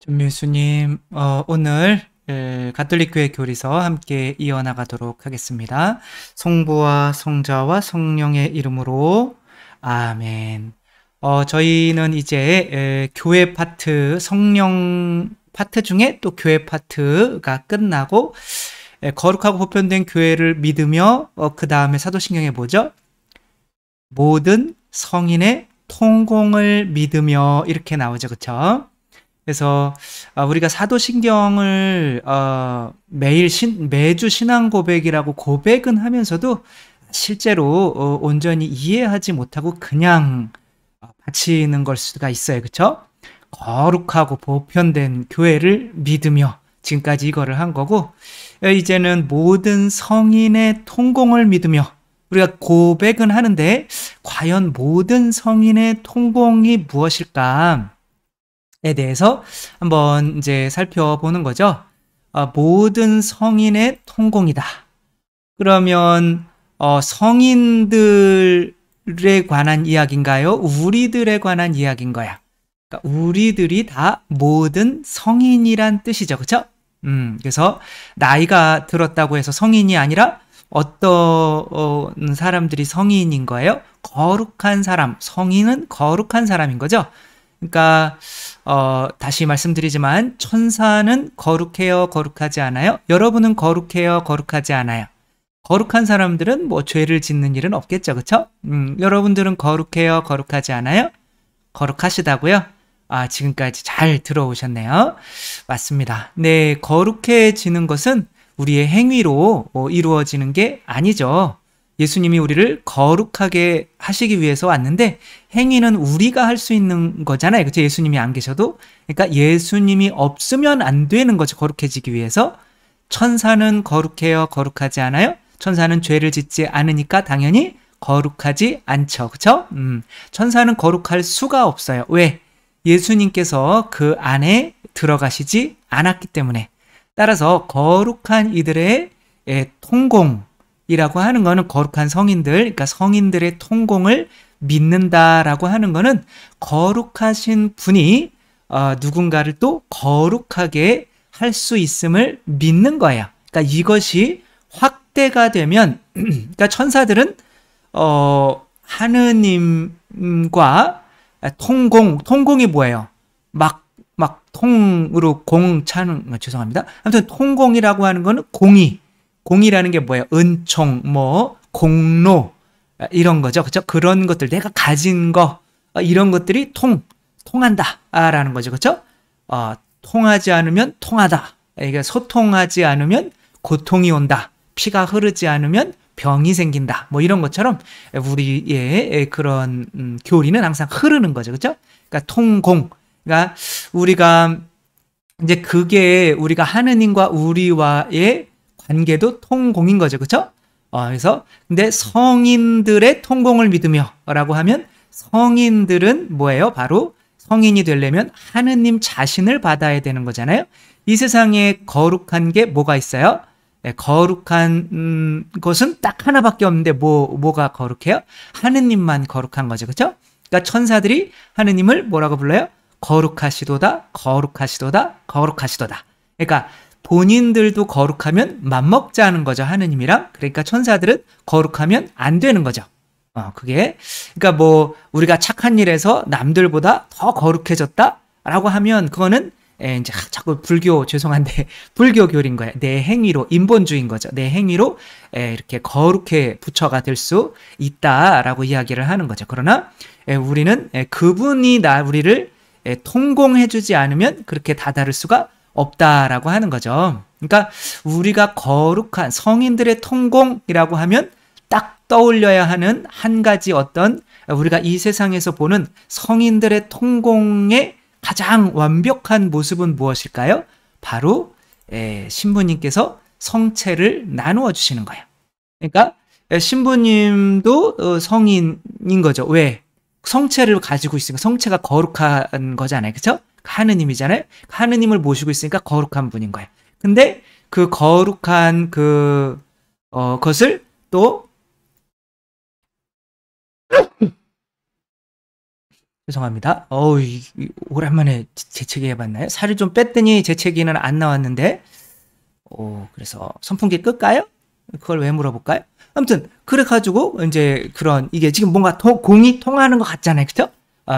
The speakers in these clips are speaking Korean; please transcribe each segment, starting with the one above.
전민수님, 오늘 가톨릭교회 교리서 함께 이어나가도록 하겠습니다. 성부와 성자와 성령의 이름으로 아멘. 저희는 이제 교회 파트, 성령 파트 중에 또 교회 파트가 끝나고 거룩하고 보편된 교회를 믿으며 그 다음에 사도신경에 뭐죠? 모든 성인의 통공을 믿으며 이렇게 나오죠, 그쵸? 그래서 우리가 사도신경을 매주 신앙 고백이라고 고백은 하면서도 실제로 온전히 이해하지 못하고 그냥 바치는 걸 수가 있어요. 그쵸? 거룩하고 보편된 교회를 믿으며 지금까지 이거를 한 거고, 이제는 모든 성인의 통공을 믿으며 우리가 고백은 하는데 과연 모든 성인의 통공이 무엇일까? 에 대해서 한번 이제 살펴보는 거죠. 모든 성인의 통공이다. 그러면 성인들에 관한 이야기인가요? 우리들에 관한 이야기인 거야. 그러니까 우리들이 다 모든 성인이란 뜻이죠. 그렇죠? 그래서 나이가 들었다고 해서 성인이 아니라 어떤 사람들이 성인인 거예요? 거룩한 사람, 성인은 거룩한 사람인 거죠. 그러니까 다시 말씀드리지만 천사는 거룩해요, 거룩하지 않아요? 여러분은 거룩해요, 거룩하지 않아요? 거룩한 사람들은 뭐 죄를 짓는 일은 없겠죠, 그쵸? 여러분들은 거룩해요, 거룩하지 않아요? 거룩하시다고요? 지금까지 잘 들어오셨네요. 맞습니다. 네, 거룩해지는 것은 우리의 행위로 이루어지는 게 아니죠. 예수님이 우리를 거룩하게 하시기 위해서 왔는데 행위는 우리가 할 수 있는 거잖아요. 그렇죠? 예수님이 안 계셔도. 그러니까 예수님이 없으면 안 되는 거죠. 거룩해지기 위해서. 천사는 거룩해요? 거룩하지 않아요? 천사는 죄를 짓지 않으니까 당연히 거룩하지 않죠. 그렇죠? 천사는 거룩할 수가 없어요. 왜? 예수님께서 그 안에 들어가시지 않았기 때문에. 따라서 거룩한 이들의 통공이라고 하는 거는 거룩한 성인들, 그러니까 성인들의 통공을 믿는다라고 하는 거는 거룩하신 분이 누군가를 또 거룩하게 할 수 있음을 믿는 거예요. 그러니까 이것이 확대가 되면, 그러니까 천사들은 하느님과 통공이 뭐예요? 막 통으로 공 차는, 죄송합니다. 아무튼 통공이라고 하는 거는 공이라는 게 뭐예요? 은총, 공로, 이런 거죠. 그쵸? 그런 것들, 내가 가진 거, 이런 것들이 통한다. 라는 거죠. 그쵸? 통하지 않으면 통하다. 이게 소통하지 않으면 고통이 온다. 피가 흐르지 않으면 병이 생긴다. 뭐 이런 것처럼 우리의 그런 교리는 항상 흐르는 거죠. 그쵸? 그러니까 통공. 그러니까 우리가 이제 그게 우리가 하느님과 우리와의 관계도 통공인 거죠. 그쵸? 그래서 근데 성인들의 통공을 믿으며라고 하면 성인들은 뭐예요? 바로 성인이 되려면 하느님 자신을 받아야 되는 거잖아요. 이 세상에 거룩한 게 뭐가 있어요? 거룩한 것은 딱 하나밖에 없는데 뭐가 거룩해요? 하느님만 거룩한 거죠. 그렇죠? 그러니까 천사들이 하느님을 뭐라고 불러요? 거룩하시도다, 거룩하시도다, 거룩하시도다. 그러니까 본인들도 거룩하면 맞먹자는 거죠. 하느님이랑. 그러니까 천사들은 거룩하면 안 되는 거죠. 그게 그러니까 우리가 착한 일에서 남들보다 더 거룩해졌다라고 하면 그거는 이제 자꾸 죄송한데 불교 교리인 거예요. 내 행위로 인본주의인 거죠. 내 행위로 이렇게 거룩해 부처가 될 수 있다라고 이야기를 하는 거죠. 그러나 우리는 그분이 우리를 통공해주지 않으면 그렇게 다다를 수가 없다라고 하는 거죠. 그러니까 우리가 거룩한 성인들의 통공이라고 하면 딱 떠올려야 하는 한 가지 어떤 우리가 이 세상에서 보는 성인들의 통공의 가장 완벽한 모습은 무엇일까요? 바로 신부님께서 성체를 나누어 주시는 거예요. 그러니까 신부님도 성인인 거죠. 왜? 성체를 가지고 있으니까 성체가 거룩한 거잖아요. 그렇죠? 하느님이잖아요. 하느님을 모시고 있으니까 거룩한 분인 거예요. 근데 그 거룩한 것을 또 죄송합니다. 오랜만에 재채기 해봤나요? 살을 좀 뺐더니 재채기는 안 나왔는데, 그래서 선풍기 끌까요? 그걸 왜 물어볼까요? 아무튼, 그래가지고, 이제 이게 지금 뭔가 공이 통하는 것 같잖아요. 그죠?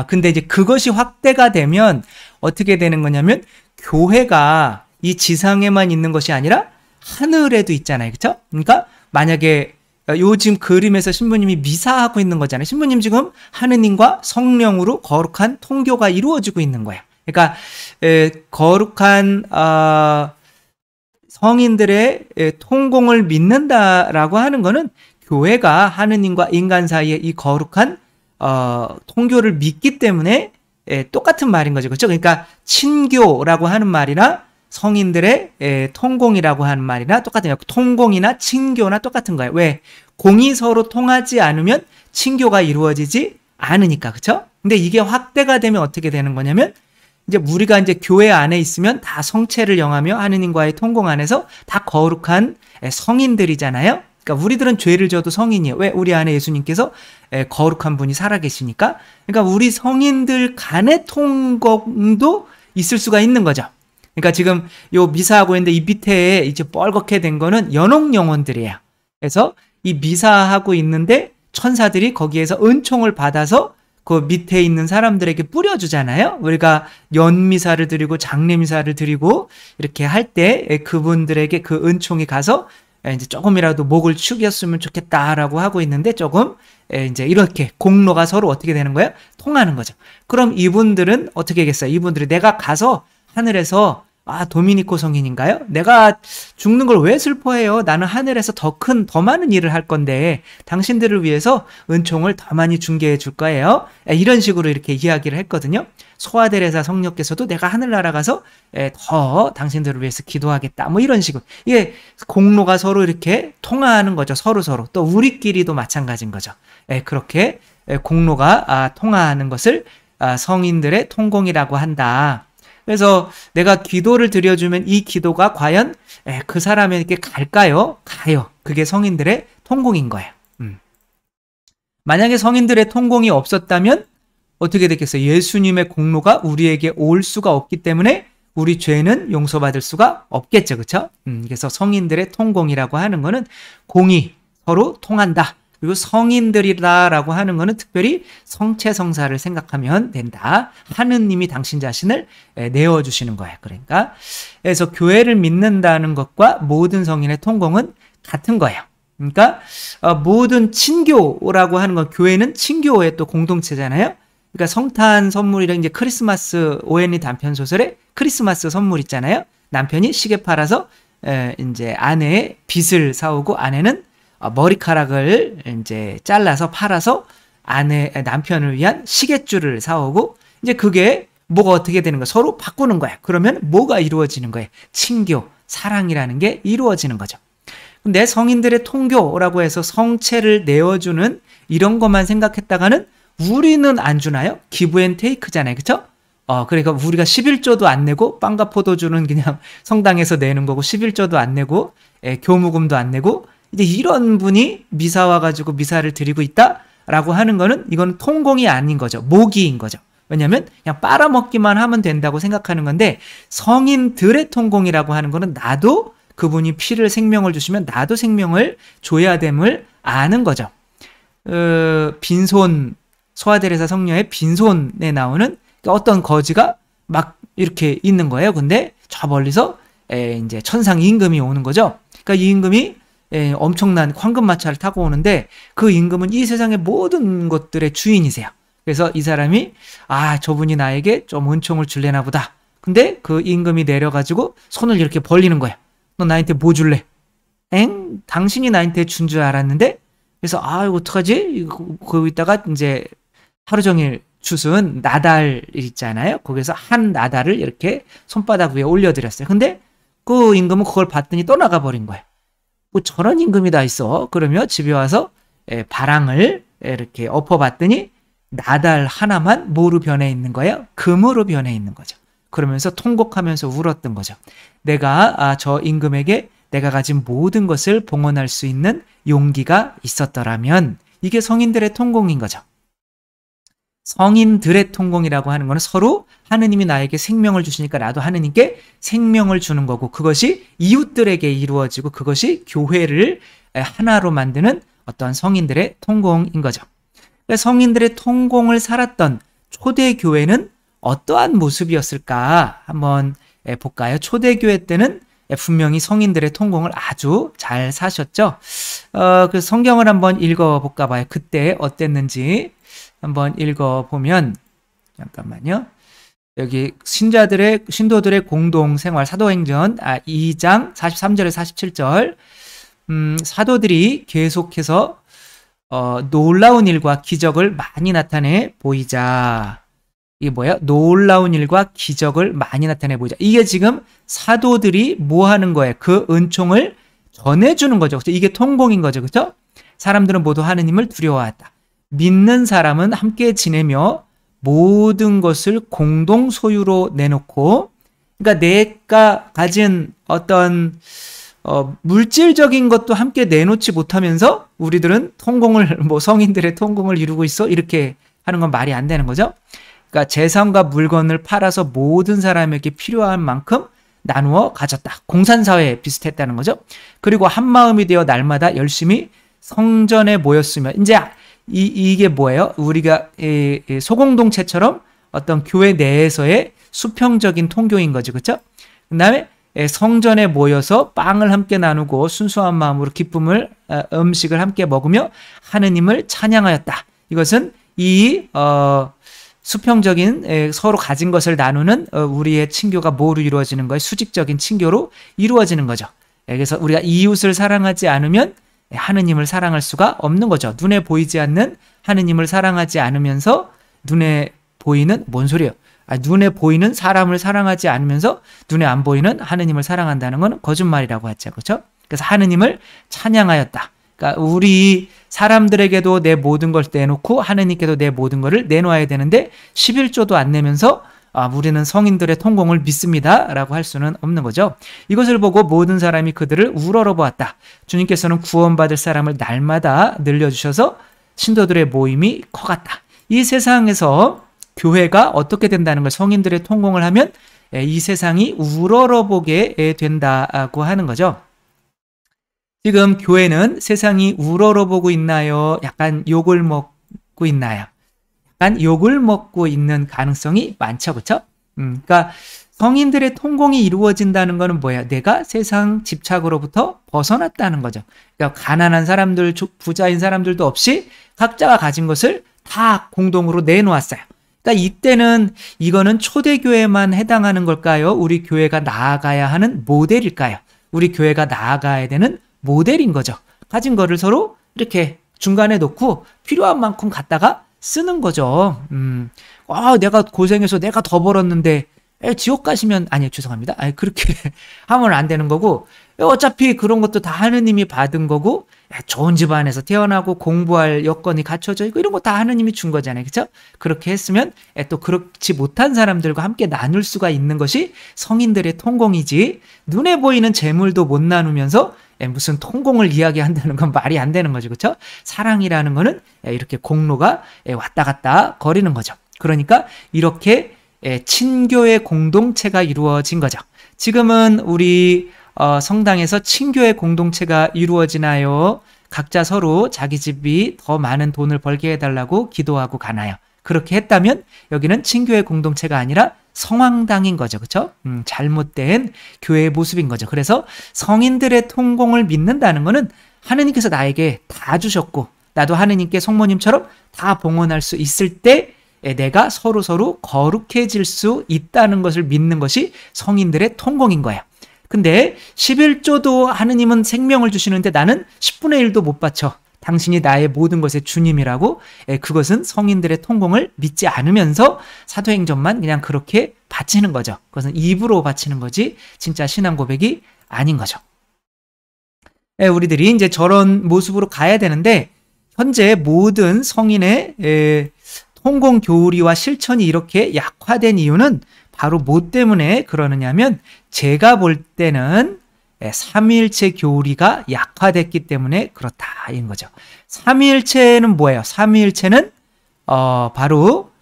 근데 이제 그것이 확대가 되면 어떻게 되는 거냐면, 교회가 이 지상에만 있는 것이 아니라 하늘에도 있잖아요. 그죠? 그러니까, 만약에 요즘 그림에서 신부님이 미사하고 있는 거잖아요. 신부님 지금 하느님과 성령으로 거룩한 통교가 이루어지고 있는 거예요. 그러니까 거룩한 성인들의 통공을 믿는다라고 하는 거는 교회가 하느님과 인간 사이에 이 거룩한 통교를 믿기 때문에 똑같은 말인 거죠. 그렇죠? 그러니까 친교라고 하는 말이나 성인들의 통공이라고 하는 말이나 똑같아요. 통공이나 친교나 똑같은 거예요. 왜? 공이 서로 통하지 않으면 친교가 이루어지지 않으니까. 그렇죠? 근데 이게 확대가 되면 어떻게 되는 거냐면 이제 우리가 이제 교회 안에 있으면 다 성체를 영하며 하느님과의 통공 안에서 다 거룩한 성인들이잖아요. 그러니까 우리들은 죄를 져도 성인이에요. 왜? 우리 안에 예수님께서 거룩한 분이 살아계시니까. 그러니까 우리 성인들 간의 통공도 있을 수가 있는 거죠. 그러니까 지금 요 미사하고 있는데 이 밑에 이제 뻘겋게 된 거는 연옥 영혼들이에요. 그래서 이 미사하고 있는데 천사들이 거기에서 은총을 받아서 그 밑에 있는 사람들에게 뿌려주잖아요. 우리가 연미사를 드리고 장례미사를 드리고 이렇게 할 때 그분들에게 그 은총이 가서 이제 조금이라도 목을 축였으면 좋겠다라고 하고 있는데 조금 이제 이렇게 공로가 서로 어떻게 되는 거예요? 통하는 거죠. 그럼 이분들은 어떻게 하겠어요? 이분들이 내가 가서 하늘에서 도미니코 성인인가요? 내가 죽는 걸 왜 슬퍼해요? 나는 하늘에서 더 많은 일을 할 건데 당신들을 위해서 은총을 더 많이 중개해 줄 거예요. 이런 식으로 이렇게 이야기를 했거든요. 소아데레사 성녀께서도 내가 하늘나라 가서 더 당신들을 위해서 기도하겠다. 뭐 이런 식으로. 이게 공로가 서로 이렇게 통하는 거죠. 서로. 또 우리끼리도 마찬가지인 거죠. 그렇게 공로가 통하는 것을 성인들의 통공이라고 한다. 그래서 내가 기도를 드려주면 이 기도가 과연 그 사람에게 갈까요? 가요. 그게 성인들의 통공인 거예요. 만약에 성인들의 통공이 없었다면 어떻게 됐겠어요? 예수님의 공로가 우리에게 올 수가 없기 때문에 우리 죄는 용서받을 수가 없겠죠. 그렇죠? 그래서 성인들의 통공이라고 하는 거는 공이 서로 통한다. 그리고 성인들이라고 하는 거는 특별히 성체성사를 생각하면 된다. 하느님이 당신 자신을 내어주시는 거예요. 그러니까 그래서 교회를 믿는다는 것과 모든 성인의 통공은 같은 거예요. 그러니까 모든 친교라고 하는 건 교회는 친교의 또 공동체잖아요. 그러니까 성탄 선물이랑 이제 크리스마스 오헨리 단편 소설에 크리스마스 선물 있잖아요. 남편이 시계 팔아서 이제 아내의 빚을 사오고 아내는 머리카락을 이제 잘라서 팔아서 남편을 위한 시계줄을 사오고 이제 그게 뭐가 어떻게 되는 거야? 서로 바꾸는 거야. 그러면 뭐가 이루어지는 거예요? 친교, 사랑이라는 게 이루어지는 거죠. 근데 성인들의 통교라고 해서 성체를 내어주는 이런 것만 생각했다가는 우리는 안 주나요? 기브 앤 테이크잖아요. 그쵸? 그러니까 우리가 11조도 안 내고 빵과 포도주는 그냥 성당에서 내는 거고 11조도 안 내고 교무금도 안 내고 이제 이런 분이 미사 와가지고 미사를 드리고 있다라고 하는 거는 이건 통공이 아닌 거죠. 모기인 거죠. 왜냐하면 그냥 빨아먹기만 하면 된다고 생각하는 건데 성인들의 통공이라고 하는 거는 나도 그분이 피를 생명을 주시면 나도 생명을 줘야 됨을 아는 거죠. 빈손 소아데레사 성녀의 빈손에 나오는 어떤 거지가 막 이렇게 있는 거예요. 근데 저 멀리서 이제 천상 임금이 오는 거죠. 그러니까 이 임금이 엄청난 황금마차를 타고 오는데 그 임금은 이 세상의 모든 것들의 주인이세요. 그래서 이 사람이 저분이 나에게 좀 은총을 줄래나 보다. 근데 그 임금이 내려가지고 손을 이렇게 벌리는 거야. 너 나한테 뭐 줄래? 당신이 나한테 준 줄 알았는데? 그래서 이거 어떡하지? 거기다가 이제 하루 종일 주순 나달 있잖아요. 거기서 한 나달을 이렇게 손바닥 위에 올려드렸어요. 근데 그 임금은 그걸 봤더니 떠나가 버린 거예요. 뭐 저런 임금이 다 있어. 그러며 집에 와서 바랑을 이렇게 엎어봤더니 나달 하나만 뭐로 변해 있는 거예요? 금으로 변해 있는 거죠. 그러면서 통곡하면서 울었던 거죠. 내가 저 임금에게 내가 가진 모든 것을 봉헌할 수 있는 용기가 있었더라면 이게 성인들의 통공인 거죠. 성인들의 통공이라고 하는 것은 서로 하느님이 나에게 생명을 주시니까 나도 하느님께 생명을 주는 거고, 그것이 이웃들에게 이루어지고 그것이 교회를 하나로 만드는 어떤 성인들의 통공인 거죠. 성인들의 통공을 살았던 초대교회는 어떠한 모습이었을까 한번 볼까요? 초대교회 때는 분명히 성인들의 통공을 아주 잘 사셨죠. 그 성경을 한번 읽어볼까 봐요. 그때 어땠는지 한번 읽어보면, 잠깐만요. 여기 신도들의 공동생활 사도행전 2장 43절에 47절. 사도들이 계속해서 놀라운 일과 기적을 많이 나타내 보이자. 이게 뭐야? 놀라운 일과 기적을 많이 나타내 보이자. 이게 지금 사도들이 뭐 하는 거예요? 그 은총을 전해주는 거죠. 이게 통공인 거죠. 그렇죠? 사람들은 모두 하느님을 두려워하다. 믿는 사람은 함께 지내며 모든 것을 공동 소유로 내놓고, 그러니까 내가 가진 어떤 물질적인 것도 함께 내놓지 못하면서 우리들은 통공을, 성인들의 통공을 이루고 있어? 이렇게 하는 건 말이 안 되는 거죠. 그러니까 재산과 물건을 팔아서 모든 사람에게 필요한 만큼 나누어 가졌다. 공산사회에 비슷했다는 거죠. 그리고 한 마음이 되어 날마다 열심히 성전에 모였으면, 이제 이게 뭐예요? 우리가 소공동체처럼 어떤 교회 내에서의 수평적인 통교인 거죠. 그렇죠? 그 다음에 성전에 모여서 빵을 함께 나누고 순수한 마음으로 기쁨을, 음식을 함께 먹으며 하느님을 찬양하였다. 이것은 수평적인 서로 가진 것을 나누는 우리의 친교가 뭐로 이루어지는 거예요? 수직적인 친교로 이루어지는 거죠. 그래서 우리가 이웃을 사랑하지 않으면 하느님을 사랑할 수가 없는 거죠. 눈에 보이지 않는 하느님을 사랑하지 않으면서 눈에 보이는, 뭔 소리예요? 눈에 보이는 사람을 사랑하지 않으면서 눈에 안 보이는 하느님을 사랑한다는 건 거짓말이라고 하죠. 그렇죠? 그래서 하느님을 찬양하였다. 그러니까 우리 사람들에게도 내 모든 걸 내놓고 하느님께도 내 모든 것을 내놓아야 되는데 11조도 안 내면서 우리는 성인들의 통공을 믿습니다 라고 할 수는 없는 거죠. 이것을 보고 모든 사람이 그들을 우러러보았다. 주님께서는 구원받을 사람을 날마다 늘려주셔서 신도들의 모임이 커갔다. 이 세상에서 교회가 어떻게 된다는 걸, 성인들의 통공을 하면 이 세상이 우러러보게 된다고 하는 거죠. 지금 교회는 세상이 우러러보고 있나요? 약간 욕을 먹고 있나요? 약간 욕을 먹고 있는 가능성이 많죠. 그렇죠? 그러니까 성인들의 통공이 이루어진다는 것은 뭐야? 내가 세상 집착으로부터 벗어났다는 거죠. 그러니까 가난한 사람들, 부자인 사람들도 없이 각자가 가진 것을 다 공동으로 내놓았어요. 그러니까 이때는 이거는 초대교회만 해당하는 걸까요? 우리 교회가 나아가야 하는 모델일까요? 우리 교회가 나아가야 되는 모델인 거죠. 가진 거를 서로 이렇게 중간에 놓고 필요한 만큼 갖다가 쓰는 거죠. 내가 고생해서 내가 더 벌었는데 지옥 가시면, 아니요, 죄송합니다. 그렇게 하면 안 되는 거고, 어차피 그런 것도 다 하느님이 받은 거고, 좋은 집안에서 태어나고 공부할 여건이 갖춰져 있고 이런 거 다 하느님이 준 거잖아요. 그렇죠? 그렇게 했으면 또 그렇지 못한 사람들과 함께 나눌 수가 있는 것이 성인들의 통공이지, 눈에 보이는 재물도 못 나누면서 무슨 통공을 이야기한다는 건 말이 안 되는 거죠. 그렇죠? 사랑이라는 거는 이렇게 공로가 왔다 갔다 거리는 거죠. 그러니까 이렇게 친교의 공동체가 이루어진 거죠. 지금은 우리 성당에서 친교의 공동체가 이루어지나요? 각자 서로 자기 집이 더 많은 돈을 벌게 해달라고 기도하고 가나요? 그렇게 했다면 여기는 친교의 공동체가 아니라 성황당인 거죠. 그렇죠? 잘못된 교회의 모습인 거죠. 그래서 성인들의 통공을 믿는다는 것은 하느님께서 나에게 다 주셨고 나도 하느님께 성모님처럼 다 봉헌할 수 있을 때 내가 서로 거룩해질 수 있다는 것을 믿는 것이 성인들의 통공인 거예요. 근데 11조도 하느님은 생명을 주시는데 나는 10분의 1도 못 바쳐. 당신이 나의 모든 것의 주님이라고, 그것은 성인들의 통공을 믿지 않으면서 사도행전만 그냥 그렇게 바치는 거죠. 그것은 입으로 바치는 거지 진짜 신앙 고백이 아닌 거죠. 우리들이 이제 저런 모습으로 가야 되는데 현재 모든 성인의 통공 교리와 실천이 이렇게 약화된 이유는 바로 뭐 때문에 그러느냐면, 제가 볼 때는 삼위일체 교리가 약화됐기 때문에 그렇다인 거죠. 삼위일체는 뭐예요? 삼위일체는 바로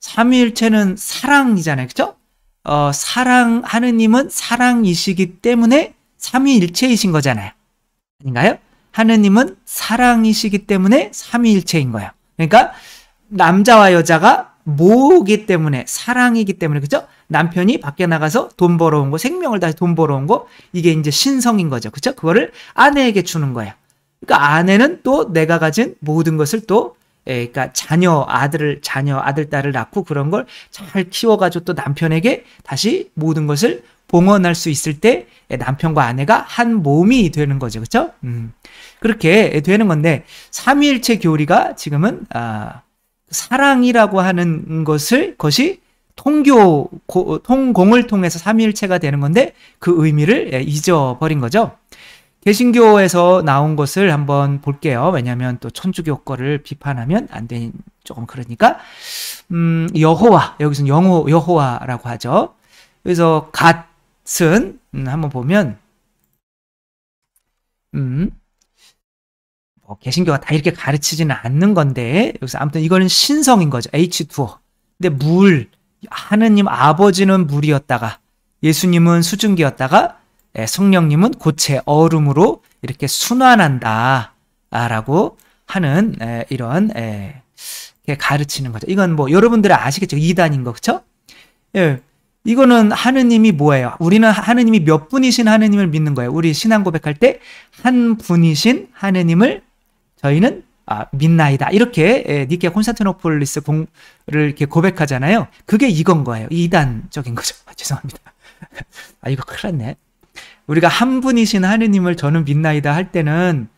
삼위일체는 사랑이잖아요. 그죠? 하느님은 사랑이시기 때문에 삼위일체이신 거잖아요. 아닌가요? 하느님은 사랑이시기 때문에 삼위일체인 거예요. 그러니까 남자와 여자가 모기 때문에, 사랑이기 때문에, 그죠? 남편이 밖에 나가서 돈 벌어온 거, 생명을 다해 돈 벌어온 거, 이게 이제 신성인 거죠. 그죠? 그거를 아내에게 주는 거예요. 그러니까 아내는 또 내가 가진 모든 것을 또, 그러니까 아들, 딸을 낳고 그런 걸 잘 키워가지고 또 남편에게 다시 모든 것을 봉헌할 수 있을 때 남편과 아내가 한 몸이 되는 거죠. 그렇죠? 그렇게 되는 건데 삼위일체 교리가 지금은 사랑이라고 하는 것이 통공을 통해서 삼위일체가 되는 건데 그 의미를 잊어버린 거죠. 개신교에서 나온 것을 한번 볼게요. 왜냐하면 또 천주교 거를 비판하면 안 되니 조금 그러니까 여호와, 여기서는 여호와라고 하죠. 그래서 갓은 한번 보면 개신교가 다 이렇게 가르치지는 않는 건데 여기서 아무튼 이거는 신성인 거죠. H2O. 근데 하느님 아버지는 물이었다가 예수님은 수증기였다가 성령님은 고체 얼음으로 이렇게 순환한다 라고 하는 이런 가르치는 거죠. 이건 뭐 여러분들이 아시겠죠? 이단인 거, 그쵸? 예, 이거는 하느님이 뭐예요? 우리는 하느님이 몇 분이신 하느님을 믿는 거예요. 우리 신앙 고백할 때 한 분이신 하느님을 저희는 믿나이다. 이렇게 니케 콘스탄티노폴리스를 이렇게 고백하잖아요. 그게 이건 거예요. 이단적인 거죠. 죄송합니다. 이거 큰일 났네. 우리가 한 분이신 하느님을 저는 믿나이다 할 때는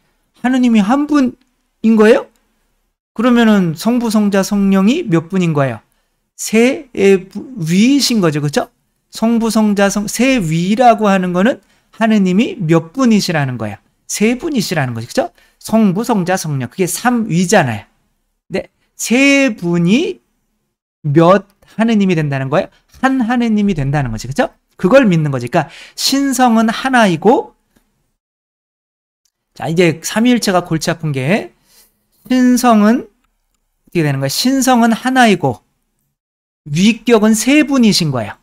하느님이 한 분인 거예요? 그러면은 성부, 성자, 성령이 몇 분인 거예요? 세 위이신 거죠. 그렇죠? 성부, 성자, 세 위라고 하는 거는 하느님이 몇 분이시라는 거예요. 세 분이시라는 거죠. 그렇죠? 성부, 성자, 성령. 그게 삼위잖아요. 근데 세 분이 몇 하느님이 된다는 거예요? 한 하느님이 된다는 거지. 그렇죠? 그걸 믿는 거지. 그러니까 신성은 하나이고, 자, 이제 삼위일체가 골치 아픈 게 신성은 어떻게 되는 거예요? 신성은 하나이고 위격은 세 분이신 거예요.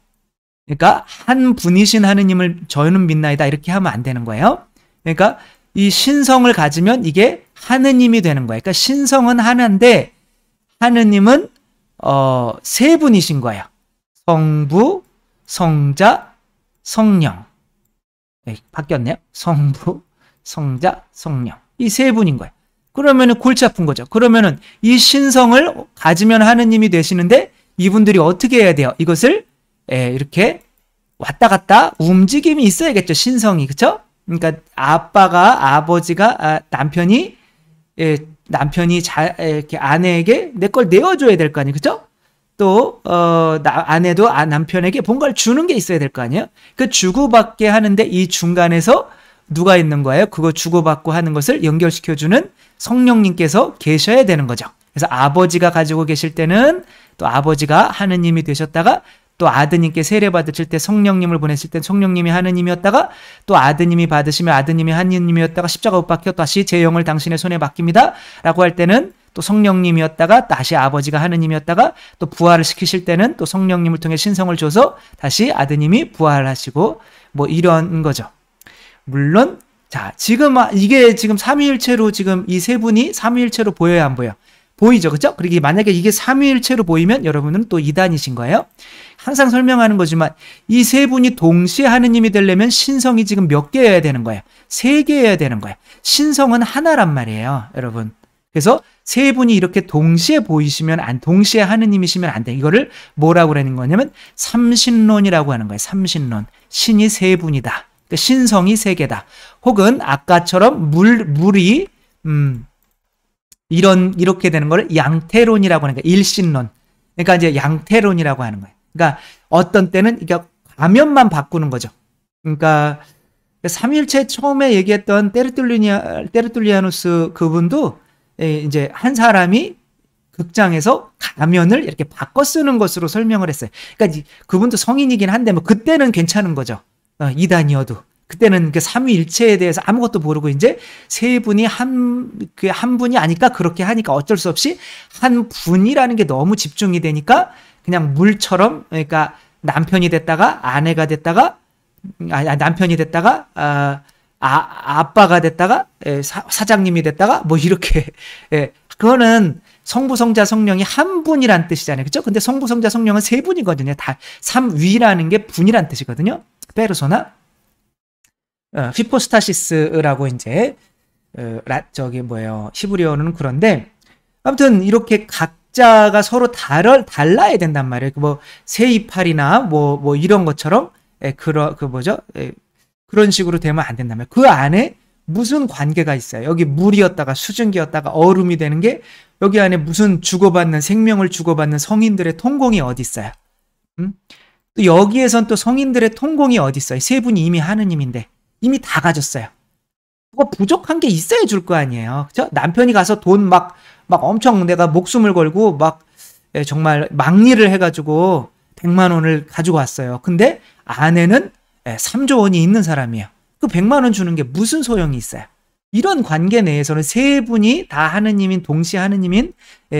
그러니까 한 분이신 하느님을 저는 믿나이다 이렇게 하면 안 되는 거예요. 그러니까 이 신성을 가지면 이게 하느님이 되는 거예요. 그러니까 신성은 하나인데 하느님은 세 분이신 거예요. 성부, 성자, 성령. 네, 바뀌었네요. 성부, 성자, 성령. 이 세 분인 거예요. 그러면은 골치 아픈 거죠. 그러면은 이 신성을 가지면 하느님이 되시는데 이분들이 어떻게 해야 돼요? 이것을 이렇게 왔다 갔다 움직임이 있어야겠죠. 신성이. 그렇죠? 그러니까 아버지가 남편이 이렇게 아내에게 내 걸 내어줘야 될 거 아니에요. 그렇죠? 또 아내도 남편에게 뭔가를 주는 게 있어야 될 거 아니에요. 그 주고받게 하는데 이 중간에서 누가 있는 거예요? 그거 주고받고 하는 것을 연결시켜주는 성령님께서 계셔야 되는 거죠. 그래서 아버지가 가지고 계실 때는 또 아버지가 하느님이 되셨다가 또 아드님께 세례 받으실 때 성령님을 보냈을 때 성령님이 하느님이었다가 또 아드님이 받으시면 아드님이 하느님이었다가 십자가 못 박혀 다시 제 영을 당신의 손에 맡깁니다 라고 할 때는 또 성령님이었다가 다시 아버지가 하느님이었다가 또 부활을 시키실 때는 또 성령님을 통해 신성을 줘서 다시 아드님이 부활하시고 뭐 이런 거죠. 물론 자 지금 이게 지금 삼위일체로 지금 이 세 분이 삼위일체로 보여야 안 보여? 보이죠, 그렇죠? 그리고 만약에 이게 삼위일체로 보이면 여러분은 또 이단이신 거예요. 항상 설명하는 거지만 이 세 분이 동시에 하느님이 되려면 신성이 지금 몇 개여야 되는 거예요? 3개여야 되는 거예요. 신성은 하나란 말이에요, 여러분. 그래서 세 분이 이렇게 동시에 보이시면 동시에 하느님이시면 안 돼. 이거를 뭐라고 그러는 거냐면 삼신론이라고 하는 거예요. 삼신론. 신이 세 분이다. 그러니까 신성이 3개다. 혹은 아까처럼 물이 이렇게 되는 거를 양태론이라고 하는 거예요. 일신론. 그러니까 이제 양태론이라고 하는 거예요. 그러니까 어떤 때는 그러니까 가면만 바꾸는 거죠. 그러니까 삼일체 처음에 얘기했던 테르툴리아누스 그분도 이제 한 사람이 극장에서 가면을 이렇게 바꿔 쓰는 것으로 설명을 했어요. 그러니까 그분도 성인이긴 한데 뭐 그때는 괜찮은 거죠. 이단이어도. 그때는 그 삼위일체에 대해서 아무것도 모르고 이제 세 분이 한 분이 아니까 그렇게 하니까 어쩔 수 없이 한 분이라는 게 너무 집중이 되니까 그냥 물처럼, 그러니까 남편이 됐다가 아내가 됐다가 남편이 됐다가 아빠가 됐다가 사장님이 됐다가 뭐 이렇게 그거는 성부, 성자, 성령이 한 분이란 뜻이잖아요. 그렇죠? 근데 성부, 성자, 성령은 세 분이거든요. 다 삼위라는 게 분이란 뜻이거든요. 페르소나. 히포스타시스라고 이제 히브리어는 그런데 아무튼 이렇게 각자가 서로 달라야 된단 말이에요. 뭐 세이팔이나 뭐 이런 것처럼 그런 식으로 되면 안 된단 말이에요. 그 안에 무슨 관계가 있어요? 여기 물이었다가 수증기였다가 얼음이 되는 게 여기 안에 무슨 생명을 주고받는 성인들의 통공이 어디 있어요? 또 여기에선 또 성인들의 통공이 어디 있어요? 세 분이 이미 하느님인데 이미 다 가졌어요. 뭐 부족한 게 있어야 줄 거 아니에요. 그죠? 남편이 가서 돈 막 엄청 내가 목숨을 걸고 정말 막리를 해가지고 100만 원을 가지고 왔어요. 근데 아내는 3조 원이 있는 사람이에요. 그 100만 원 주는 게 무슨 소용이 있어요? 이런 관계 내에서는 세 분이 다 하느님인, 동시 하느님인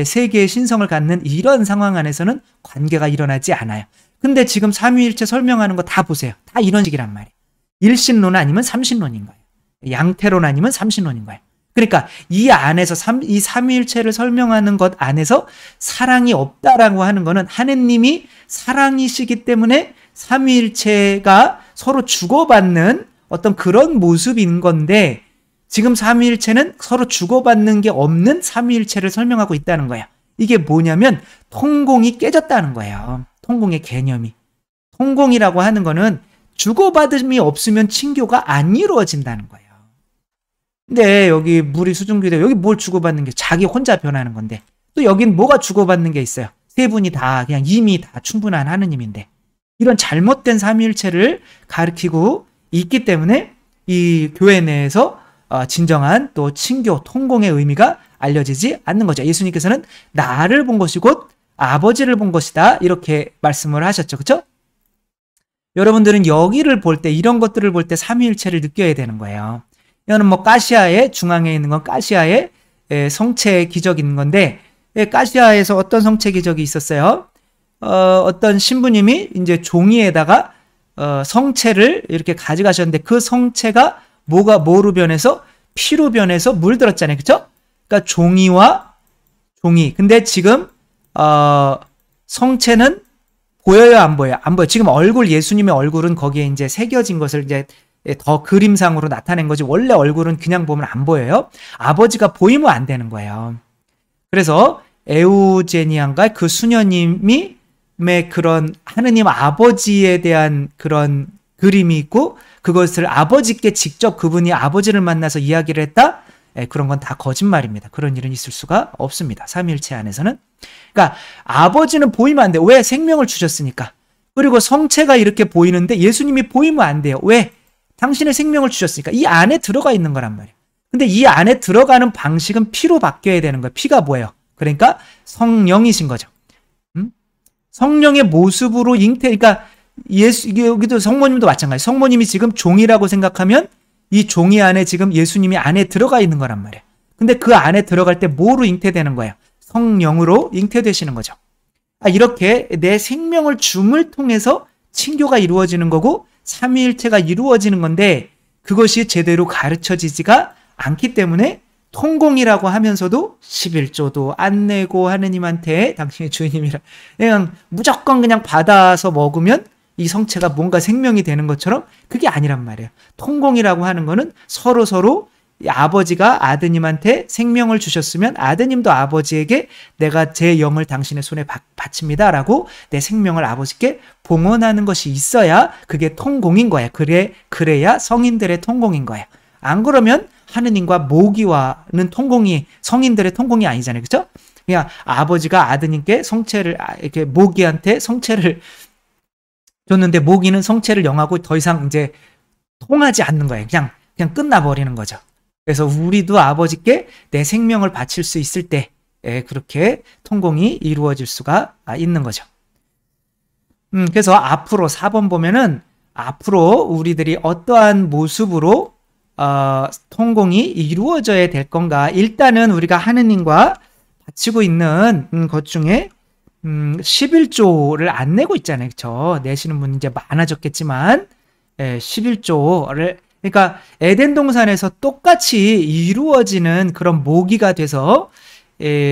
세 개의 신성을 갖는 이런 상황 안에서는 관계가 일어나지 않아요. 근데 지금 삼위일체 설명하는 거 다 보세요. 다 이런 식이란 말이에요. 일신론 아니면 삼신론인 거예요. 양태론 아니면 삼신론인 거예요. 그러니까 이 안에서 이 삼위일체를 설명하는 것 안에서 사랑이 없다라고 하는 거는 하느님이 사랑이시기 때문에 삼위일체가 서로 주고받는 어떤 그런 모습인 건데 지금 삼위일체는 서로 주고받는 게 없는 삼위일체를 설명하고 있다는 거예요. 이게 뭐냐면 통공이 깨졌다는 거예요. 통공의 개념이. 통공이라고 하는 거는 주고받음이 없으면 친교가 안 이루어진다는 거예요. 근데 여기 물이 수증기도 여기 뭘 주고받는 게 자기 혼자 변하는 건데 또 여긴 뭐가 주고받는 게 있어요. 세 분이 다 그냥 이미 다 충분한 하느님인데 이런 잘못된 삼위일체를 가리키고 있기 때문에 이 교회 내에서 진정한 또 친교, 통공의 의미가 알려지지 않는 거죠. 예수님께서는 나를 본 것이 곧 아버지를 본 것이다 이렇게 말씀을 하셨죠. 그렇죠? 여러분들은 여기를 볼 때 이런 것들을 볼 때 삼위일체를 느껴야 되는 거예요. 이거는 뭐 가시아의 중앙에 있는 건 가시아의 성체 기적이 있는 건데 가시아에서 어떤 성체 기적이 있었어요? 어떤 신부님이 이제 종이에다가 성체를 이렇게 가져가셨는데 그 성체가 뭐로 변해서 피로 변해서 물들었잖아요. 그렇죠? 그러니까 종이와 종이. 근데 지금 성체는 보여요, 안 보여요? 안 보여요. 지금 예수님의 얼굴은 거기에 이제 새겨진 것을 이제 더 그림상으로 나타낸 거지 원래 얼굴은 그냥 보면 안 보여요. 아버지가 보이면 안 되는 거예요. 그래서 에우제니안가 그 수녀님이 그런 하느님 아버지에 대한 그런 그림이 있고 그것을 아버지께 직접 그분이 아버지를 만나서 이야기를 했다? 그런 건 다 거짓말입니다. 그런 일은 있을 수가 없습니다. 삼위일체 안에서는. 그러니까 아버지는 보이면 안 돼요. 왜? 생명을 주셨으니까. 그리고 성체가 이렇게 보이는데 예수님이 보이면 안 돼요. 왜? 당신의 생명을 주셨으니까. 이 안에 들어가 있는 거란 말이에요. 근데 이 안에 들어가는 방식은 피로 바뀌어야 되는 거예요. 피가 뭐예요? 그러니까 성령이신 거죠. 성령의 모습으로 그러니까 여기도 성모님도 마찬가지. 성모님이 지금 종이라고 생각하면 이 종이 안에 지금 예수님이 안에 들어가 있는 거란 말이에요. 근데 그 안에 들어갈 때 뭐로 잉태되는 거예요? 성령으로 잉태되시는 거죠. 이렇게 내 생명을 줌을 통해서 친교가 이루어지는 거고 삼위일체가 이루어지는 건데 그것이 제대로 가르쳐지지가 않기 때문에 통공이라고 하면서도 11조도 안 내고 하느님한테 당신의 주인님이라 그냥 무조건 그냥 받아서 먹으면 이 성체가 뭔가 생명이 되는 것처럼 그게 아니란 말이에요. 통공이라고 하는 거는 서로 아버지가 아드님한테 생명을 주셨으면 아드님도 아버지에게 내가 제 영을 당신의 손에 바칩니다라고 내 생명을 아버지께 봉헌하는 것이 있어야 그게 통공인 거야. 그래야 성인들의 통공인 거야. 안 그러면 하느님과 모기와는 성인들의 통공이 아니잖아요. 그렇죠? 그냥 아버지가 아드님께 성체를 이렇게 모기한테 성체를 줬는데 모기는 성체를 영하고 더 이상 이제 통하지 않는 거예요. 그냥 끝나버리는 거죠. 그래서 우리도 아버지께 내 생명을 바칠 수 있을 때 그렇게 통공이 이루어질 수가 있는 거죠. 그래서 앞으로 4번 보면은 앞으로 우리들이 어떠한 모습으로 통공이 이루어져야 될 건가. 일단은 우리가 하느님과 바치고 있는 것 중에 11조를 안 내고 있잖아요. 그렇죠? 내시는 분이 이제 많아졌겠지만 11조를 그러니까 에덴 동산에서 똑같이 이루어지는 그런 모기가 돼서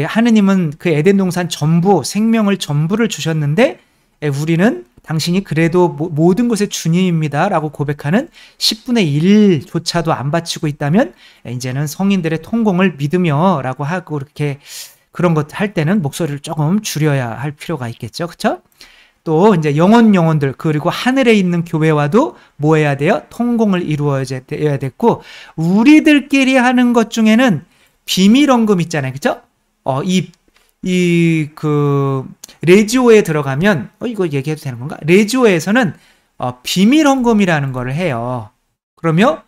하느님은 그 에덴 동산 전부 생명을 전부를 주셨는데 우리는 당신이 그래도 모든 것의 주님입니다 라고 고백하는 10분의 1조차도 안 바치고 있다면 이제는 성인들의 통공을 믿으며 라고 하고 이렇게 그런 것 할 때는 목소리를 조금 줄여야 할 필요가 있겠죠. 그렇죠? 또 이제 영혼들 그리고 하늘에 있는 교회와도 뭐 해야 돼요? 통공을 이루어야 됐고 우리들끼리 하는 것 중에는 비밀 언금 있잖아요. 그렇죠? 레지오에 들어가면 이거 얘기해도 되는 건가? 레지오에서는 비밀 헌금이라는 거를 해요. 그러면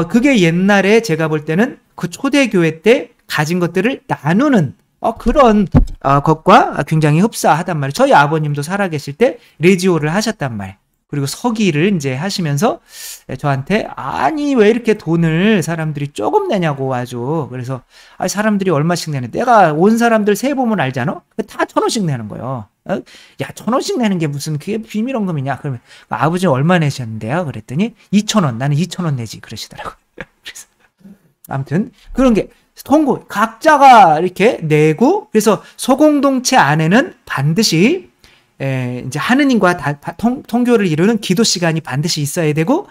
그게 옛날에 제가 볼 때는 그 초대교회 때 가진 것들을 나누는 그런 것과 굉장히 흡사하단 말이에요. 저희 아버님도 살아계실 때 레지오를 하셨단 말이에요. 그리고 서기를 이제 하시면서 저한테 아니 왜 이렇게 돈을 사람들이 조금 내냐고 아주 그래서 사람들이 얼마씩 내는 내가 온 사람들 세 보면 알잖아. 다 1,000원씩 내는 거예요. 야 1,000원씩 내는 게 무슨 그게 비밀원금이냐. 그러면 아버지 얼마 내셨는데요? 그랬더니 2,000원 나는 2,000원 내지 그러시더라고요. 그래서 아무튼 그런 게 통고 각자가 이렇게 내고 그래서 소공동체 안에는 반드시 이제 하느님과 통교를 이루는 기도 시간이 반드시 있어야 되고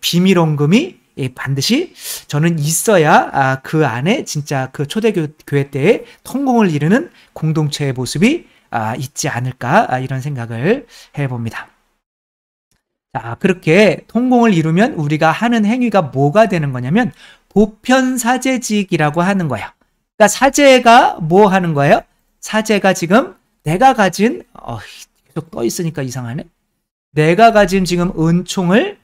비밀 헌금이 반드시 저는 있어야 그 안에 진짜 그 초대교회 때의 통공을 이루는 공동체의 모습이 있지 않을까 이런 생각을 해봅니다. 자, 그렇게 통공을 이루면 우리가 하는 행위가 뭐가 되는 거냐면 보편사제직이라고 하는 거예요. 그러니까 사제가 뭐 하는 거예요? 사제가 지금 내가 가진 계속 떠 있으니까 이상하네. 내가 가진 지금 은총을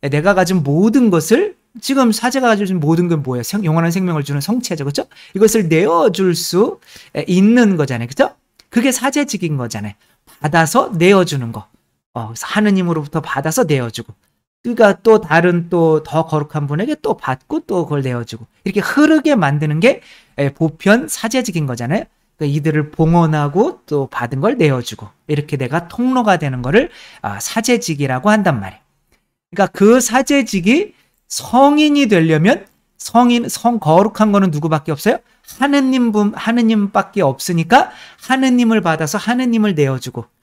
내가 가진 모든 것을 지금 사제가 가진 모든 건 뭐예요? 영원한 생명을 주는 성체죠. 그렇죠? 이것을 내어줄 수 있는 거잖아요. 그렇죠? 그게 사제직인 거잖아요. 받아서 내어주는 거. 하느님으로부터 받아서 내어주고 그러니까 또 다른 또 더 거룩한 분에게 또 받고 또 그걸 내어주고 이렇게 흐르게 만드는 게 보편 사제직인 거잖아요. 그러니까 이들을 봉헌하고 또 받은 걸 내어주고 이렇게 내가 통로가 되는 거를 사제직이라고 한단 말이에요. 그러니까 그 사제직이 성인이 되려면 성 거룩한 거는 누구밖에 없어요? 하느님밖에 없으니까 하느님을 받아서 하느님을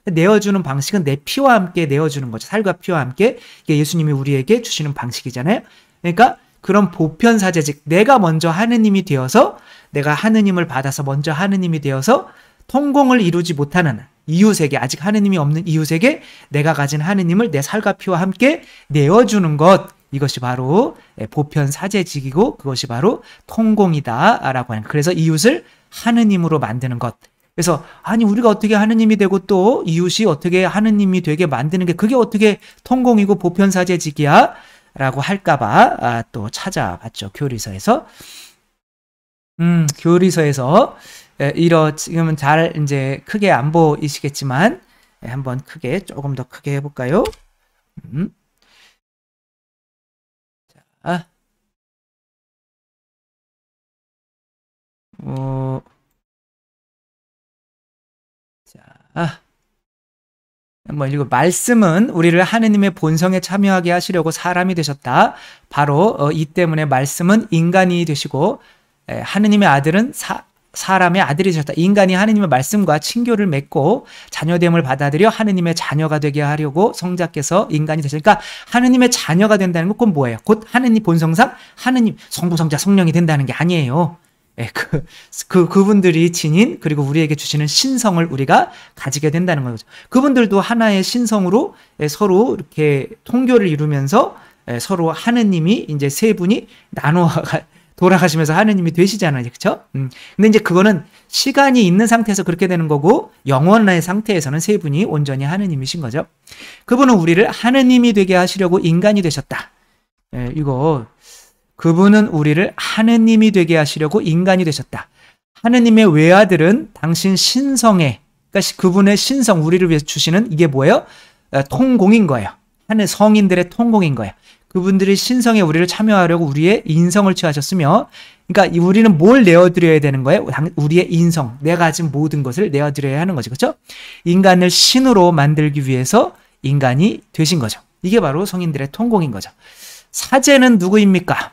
내어주는 방식은 내 피와 함께 내어주는 거죠. 살과 피와 함께 이게 예수님이 우리에게 주시는 방식이잖아요. 그러니까 그런 보편 사제직 내가 먼저 하느님이 되어서 내가 하느님을 받아서 먼저 하느님이 되어서 통공을 이루지 못하는 이웃에게 아직 하느님이 없는 이웃에게 내가 가진 하느님을 내 살과 피와 함께 내어주는 것 이것이 바로 보편 사제직이고 그것이 바로 통공이다라고 하는 그래서 이웃을 하느님으로 만드는 것 그래서 아니 우리가 어떻게 하느님이 되고 또 이웃이 어떻게 하느님이 되게 만드는 게 그게 어떻게 통공이고 보편 사제직이야 라고 할까봐 또 찾아봤죠. 교리서에서 교리서에서 지금은 잘 이제 크게 안 보이시겠지만 한번 조금 더 크게 해볼까요? 자, 한번 읽어. 말씀은 우리를 하느님의 본성에 참여하게 하시려고 사람이 되셨다. 바로 이 때문에 말씀은 인간이 되시고 하느님의 아들은 사람의 아들이 되셨다. 인간이 하느님의 말씀과 친교를 맺고 자녀됨을 받아들여 하느님의 자녀가 되게 하려고 성자께서 인간이 되셨으니까 하느님의 자녀가 된다는 건 곧 뭐예요? 곧 하느님 본성상 하느님 성부 성자 성령이 된다는 게 아니에요. 그분들이 지닌 그리고 우리에게 주시는 신성을 우리가 가지게 된다는 거죠. 그분들도 하나의 신성으로 서로 이렇게 통교를 이루면서 서로 하느님이 이제 세 분이 돌아가시면서 하느님이 되시잖아요. 그렇죠? 근데 이제 그거는 시간이 있는 상태에서 그렇게 되는 거고 영원의 상태에서는 세 분이 온전히 하느님이신 거죠. 그분은 우리를 하느님이 되게 하시려고 인간이 되셨다. 그분은 우리를 하느님이 되게 하시려고 인간이 되셨다. 하느님의 외아들은 당신 신성에 그러니까 그분의 신성 우리를 위해서 주시는 이게 뭐예요? 통공인 거예요. 하는 성인들의 통공인 거예요. 그분들이 신성에 우리를 참여하려고 우리의 인성을 취하셨으며, 그러니까 우리는 뭘 내어드려야 되는 거예요? 우리의 인성, 내가 가진 모든 것을 내어드려야 하는 거죠. 그렇죠? 인간을 신으로 만들기 위해서 인간이 되신 거죠. 이게 바로 성인들의 통공인 거죠. 사제는 누구입니까?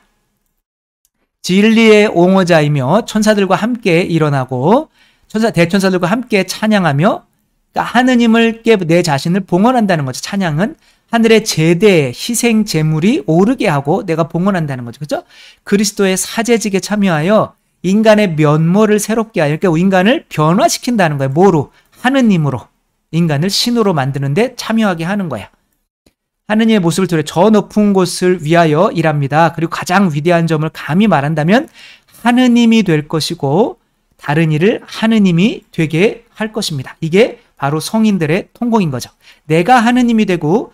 진리의 옹호자이며 천사들과 함께 일어나고 대천사들과 함께 찬양하며, 그러니까 하느님을 내 자신을 봉헌한다는 거죠. 찬양은 하늘의 제대, 희생 제물이 오르게 하고 내가 봉헌한다는 거죠. 그렇죠? 그리스도의 사제직에 참여하여 인간의 면모를 새롭게 하여, 그러니까 인간을 변화시킨다는 거예요. 뭐로? 하느님으로. 인간을 신으로 만드는데 참여하게 하는 거야. 하느님의 모습을 드려 저 높은 곳을 위하여 일합니다. 그리고 가장 위대한 점을 감히 말한다면 하느님이 될 것이고 다른 일을 하느님이 되게 할 것입니다. 이게 바로 성인들의 통공인 거죠. 내가 하느님이 되고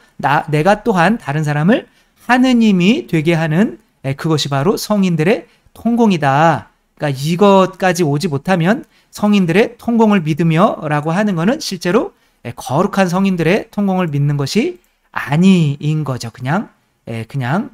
내가 또한 다른 사람을 하느님이 되게 하는, 그것이 바로 성인들의 통공이다. 그러니까 이것까지 오지 못하면 성인들의 통공을 믿으며라고 하는 것은 실제로 거룩한 성인들의 통공을 믿는 것이 아니인 거죠. 그냥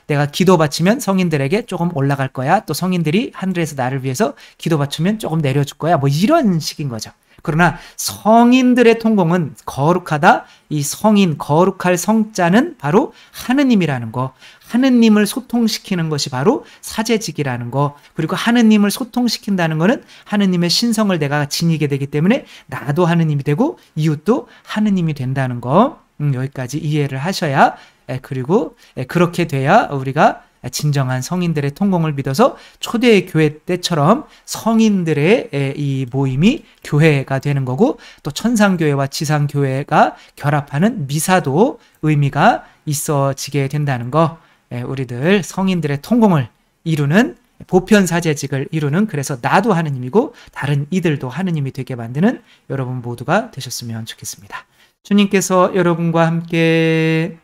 내가 기도 바치면 성인들에게 조금 올라갈 거야. 또 성인들이 하늘에서 나를 위해서 기도 바치면 조금 내려줄 거야. 뭐 이런 식인 거죠. 그러나 성인들의 통공은 거룩하다. 이 성인, 거룩할 성자는 바로 하느님이라는 거. 하느님을 소통시키는 것이 바로 사제직이라는 거. 그리고 하느님을 소통시킨다는 거는 하느님의 신성을 내가 지니게 되기 때문에 나도 하느님이 되고 이웃도 하느님이 된다는 거. 여기까지 이해를 하셔야, 그리고 그렇게 돼야 우리가 진정한 성인들의 통공을 믿어서 초대 교회 때처럼 성인들의 이 모임이 교회가 되는 거고, 또 천상교회와 지상교회가 결합하는 미사도 의미가 있어지게 된다는 거. 우리들 성인들의 통공을 이루는, 보편사제직을 이루는, 그래서 나도 하느님이고 다른 이들도 하느님이 되게 만드는 여러분 모두가 되셨으면 좋겠습니다. 주님께서 여러분과 함께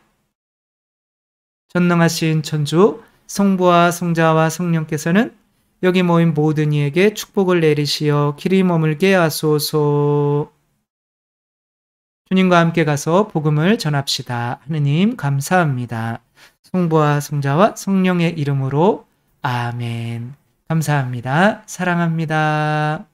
전능하신 천주 성부와 성자와 성령께서는 여기 모인 모든 이에게 축복을 내리시어 길이 머물게 하소서. 주님과 함께 가서 복음을 전합시다. 하느님 감사합니다. 성부와 성자와 성령의 이름으로 아멘. 감사합니다. 사랑합니다.